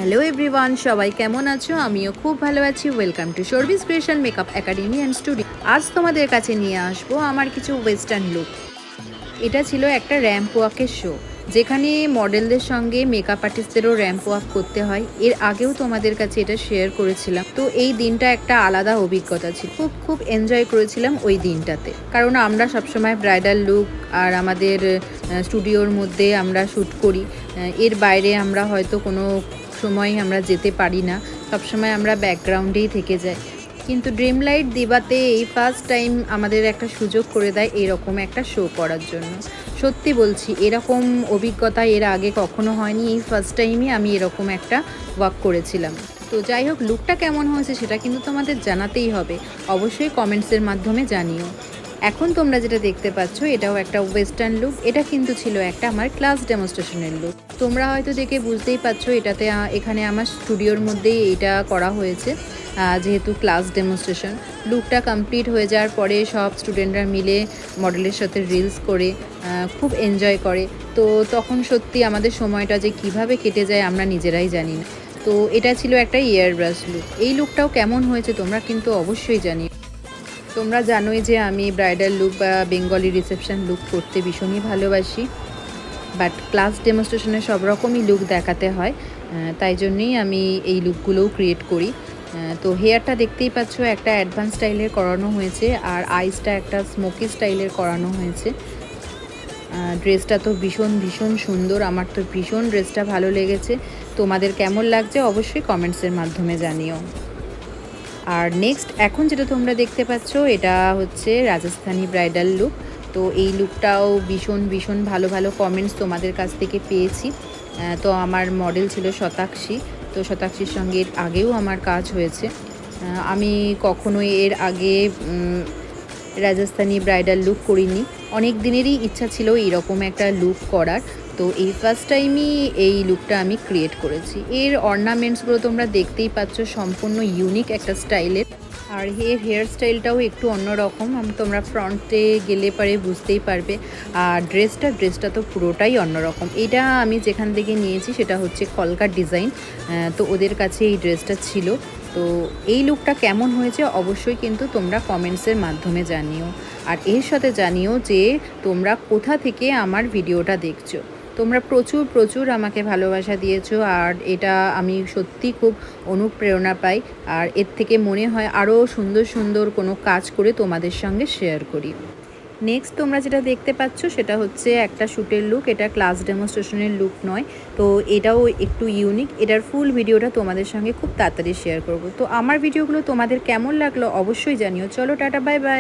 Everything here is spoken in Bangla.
হ্যালো এভরিওয়ান, সবাই কেমন আছো? আমিও খুব ভালো আছি। ওয়েলকাম টু শর্বিস creation makeup academy and studio. আজ তোমাদের কাছে নিয়ে আসবো আমার কিছু ওয়েস্টার্ন লুক। এটা ছিল একটা র্যাম্প ওয়াকের শো, যেখানে মডেলদের সঙ্গে মেকআপ আর্টিস্টদেরও র্যাম্প ওয়াক করতে হয়। এর আগেও তোমাদের কাছে এটা শেয়ার করেছিলাম। তো এই দিনটা একটা আলাদা অভিজ্ঞতা ছিল, খুব এনজয় করেছিলাম ওই দিনটাতে। কারণ আমরা সবসময় ব্রাইডাল লুক আর আমাদের স্টুডিওর মধ্যে আমরা শ্যুট করি। এর বাইরে আমরা হয়তো কোনো সময় আমরা যেতে পারি না, সবসময় আমরা ব্যাকগ্রাউন্ডেই থেকে যাই। কিন্তু ড্রিমলাইট দিবাতে এই ফার্স্ট টাইম আমাদের একটা সুযোগ করে দেয় এরকম একটা শো করার জন্য। সত্যি বলছি, এরকম অভিজ্ঞতা এর আগে কখনো হয়নি। এই ফার্স্ট টাইমই আমি এরকম একটা ওয়াক করেছিলাম। তো যাই হোক, লুকটা কেমন হয়েছে সেটা কিন্তু তোমাদের জানাতেই হবে, অবশ্যই কমেন্টসের মাধ্যমে জানিও। এখন তোমরা যেটা দেখতে পাচ্ছ এটাও একটা ওয়েস্টার্ন লুক। এটা কিন্তু ছিল একটা আমার ক্লাস ডেমনস্ট্রেশনের লুক। তোমরা হয়তো দেখে বুঝতেই পারছো এটাতে এখানে আমার স্টুডিওর মধ্যেই এটা করা হয়েছে, যেহেতু ক্লাস ডেমনস্ট্রেশন। লুকটা কমপ্লিট হয়ে যাওয়ার পরে সব স্টুডেন্টরা মিলে মডেলের সাথে রিলস করে খুব এনজয় করে। তো তখন সত্যি আমাদের সময়টা যে কিভাবে কেটে যায় আমরা নিজেরাই জানি না। তো এটা ছিল একটা ইয়ার ব্রাশ লুক। এই লুকটাও কেমন হয়েছে তোমরা কিন্তু অবশ্যই জানিও। তোমরা জানোই যে আমি ব্রাইডাল লুক বা বেঙ্গলি রিসেপশন লুক করতে ভীষণই ভালোবাসি, বাট ক্লাস ডেমনস্ট্রেশনে সব রকমই লুক দেখাতে হয়, তাই জন্যই আমি এই লুকগুলোও ক্রিয়েট করি। তো হেয়ারটা দেখতেই পাচ্ছ একটা অ্যাডভান্স স্টাইলের করানো হয়েছে, আর আইসটা একটা স্মোকি স্টাইলের করানো হয়েছে। ড্রেসটা তো ভীষণ ভীষণ সুন্দর, আমার তো ভীষণ ড্রেসটা ভালো লেগেছে। তোমাদের কেমন লাগছে অবশ্যই কমেন্টসের মাধ্যমে জানিও। আর নেক্সট এখন যেটা তোমরা দেখতে পাচ্ছ এটা হচ্ছে রাজস্থানি ব্রাইডাল লুক। তো এই লুকটাও ভীষণ ভীষণ ভালো ভালো কমেন্টস তোমাদের কাছ থেকে পেয়েছি। তো আমার মডেল ছিল শতাক্ষী। তো শতাক্ষীর সঙ্গে এর আগেও আমার কাজ হয়েছে। আমি কখনোই এর আগে রাজস্থানি ব্রাইডাল লুক করিনি। অনেক দিনেরই ইচ্ছা ছিল এইরকম একটা লুক করার। তো এই ফার্স্ট টাইমই এই লুকটা আমি ক্রিয়েট করেছি। এর অর্নামেন্টসগুলো তোমরা দেখতেই পাচ্ছ, সম্পূর্ণ ইউনিক একটা স্টাইলের। আর এর হেয়ার স্টাইলটাও একটু অন্যরকম, তোমরা ফ্রন্টে গেলে পারে বুঝতেই পারবে। আর ড্রেসটা তো পুরোটাই অন্যরকম। এটা আমি যেখান থেকে নিয়েছি সেটা হচ্ছে কলকার ডিজাইন। তো ওদের কাছে এই ড্রেসটা ছিল। তো এই লুকটা কেমন হয়েছে অবশ্যই কিন্তু তোমরা কমেন্টসের মাধ্যমে জানিও। আর এর সাথে জানিও যে তোমরা কোথা থেকে আমার ভিডিওটা দেখছো। তোমরা প্রচুর প্রচুর আমাকে ভালোবাসা দিয়েছো, আর এটা আমি সত্যি খুব অনুপ্রেরণা পাই। আর এর থেকে মনে হয় আরও সুন্দর সুন্দর কোনো কাজ করে তোমাদের সঙ্গে শেয়ার করি। নেক্সট তোমরা যেটা দেখতে পাচ্ছ সেটা হচ্ছে একটা শ্যুটের লুক। এটা ক্লাস ডেমনস্ট্রেশনের লুক নয়, তো এটাও একটু ইউনিক। এটার ফুল ভিডিওটা তোমাদের সঙ্গে খুব তাড়াতাড়ি শেয়ার করব। তো আমার ভিডিওগুলো তোমাদের কেমন লাগলো অবশ্যই জানিও। চলো টাটা, বাই বাই।